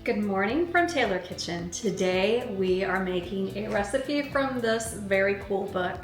Good morning from TaylorKitchen. Today we are making a recipe from this very cool book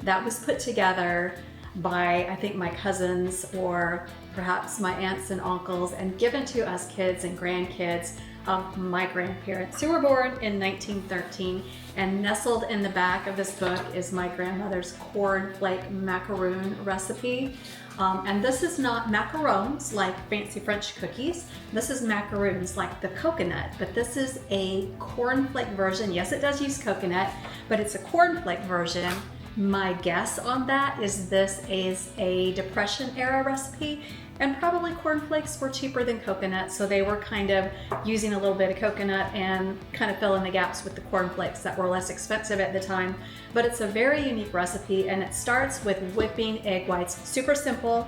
that was put together by I think my cousins or perhaps my aunts and uncles and given to us kids and grandkids of my grandparents who were born in 1913. And nestled in the back of this book is my grandmother's cornflake macaroon recipe. And this is not macarons like fancy French cookies. This is macaroons like the coconut, but this is a cornflake version. Yes, it does use coconut, but it's a cornflake version. My guess on that is this is a Depression era recipe, and probably cornflakes were cheaper than coconut, so they were kind of using a little bit of coconut and kind of filling the gaps with the cornflakes that were less expensive at the time. But it's a very unique recipe, and it starts with whipping egg whites. Super simple.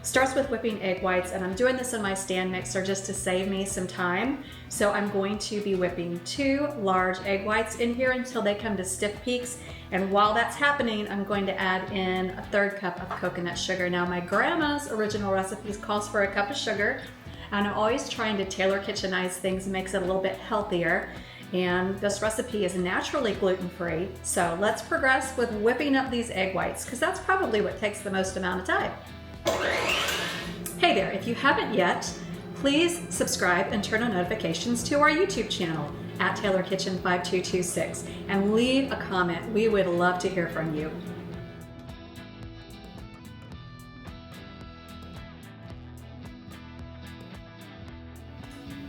Starts with whipping egg whites, and I'm doing this in my stand mixer just to save me some time. So I'm going to be whipping 2 large egg whites in here until they come to stiff peaks. And while that's happening, I'm going to add in a 1/3 cup of coconut sugar. Now my grandma's original recipe calls for a cup of sugar, and I'm always trying to TaylorKitchenize things and makes it a little bit healthier. And this recipe is naturally gluten-free. So let's progress with whipping up these egg whites, because that's probably what takes the most amount of time. Hey there, if you haven't yet, please subscribe and turn on notifications to our YouTube channel at TaylorKitchen5226 and leave a comment. We would love to hear from you.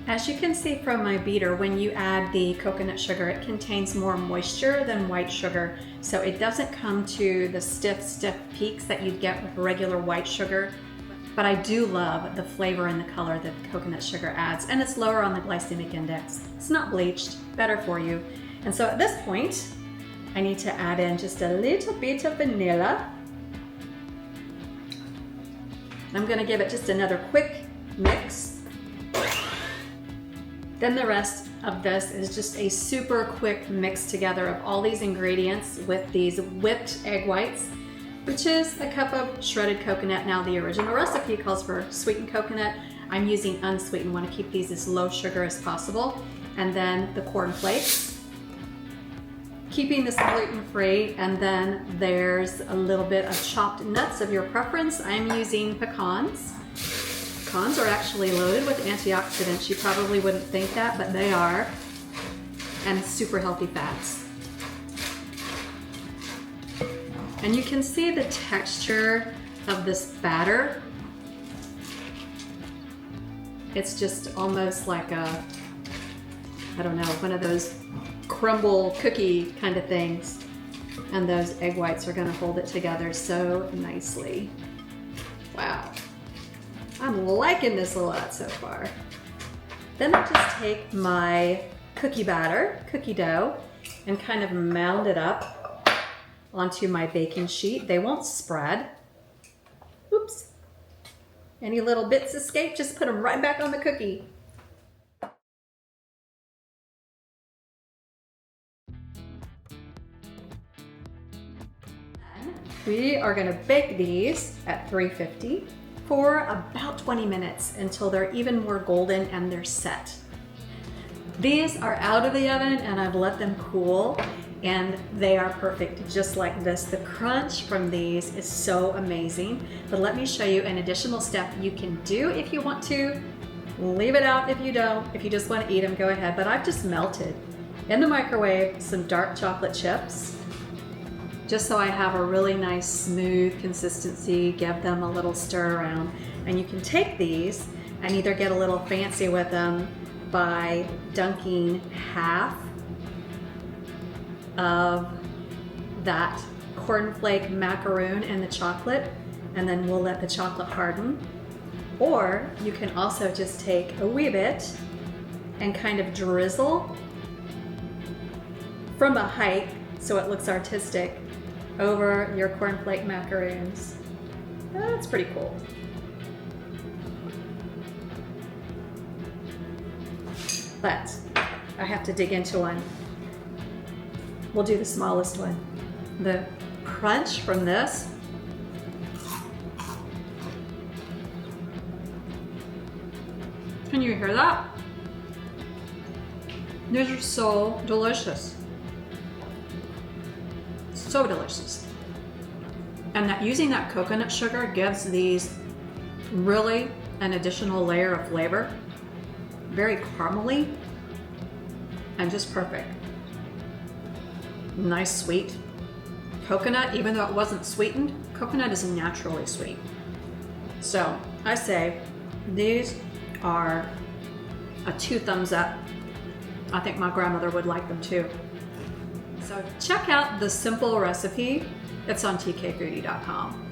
As you can see from my beater, when you add the coconut sugar, it contains more moisture than white sugar, so it doesn't come to the stiff peaks that you'd get with regular white sugar. But I do love the flavor and the color that coconut sugar adds, and it's lower on the glycemic index. It's not bleached, better for you. And so at this point, I need to add in just a little bit of vanilla. I'm gonna give it just another quick mix. Then the rest of this is just a super quick mix together of all these ingredients with these whipped egg whites, which is a cup of shredded coconut. Now the original recipe calls for sweetened coconut. I'm using unsweetened, want to keep these as low sugar as possible. And then the cornflakes, keeping this gluten-free. And then there's a little bit of chopped nuts of your preference. I'm using pecans. Pecans are actually loaded with antioxidants. You probably wouldn't think that, but they are. And super healthy fats. And you can see the texture of this batter. It's just almost like a, I don't know, one of those crumble cookie kind of things. And those egg whites are gonna hold it together so nicely. Wow. I'm liking this a lot so far. Then I just take my cookie batter, cookie dough, and kind of mound it up onto my baking sheet. They won't spread. Oops. Any little bits escape, just put them right back on the cookie. We are gonna bake these at 350 for about 20 minutes until they're even more golden and they're set. These are out of the oven and I've let them cool, and they are perfect just like this. The crunch from these is so amazing. But let me show you an additional step you can do if you want to. Leave it out if you don't. If you just want to eat them, go ahead. But I've just melted in the microwave some dark chocolate chips, just so I have a really nice smooth consistency. Give them a little stir around. And you can take these and either get a little fancy with them by dunking half of that cornflake macaroon in the chocolate, and then we'll let the chocolate harden. Or you can also just take a wee bit and kind of drizzle from a height so it looks artistic over your cornflake macaroons. That's pretty cool. But I have to dig into one. We'll do the smallest one. The crunch from this Can you hear that? These are so delicious. So delicious. And that using that coconut sugar gives these really an additional layer of flavor. Very caramely and just perfect. Nice sweet. Coconut, even though it wasn't sweetened, coconut is naturally sweet. So I say these are a 2 thumbs up. I think my grandmother would like them too. So check out the simple recipe. It's on tkfoodie.com.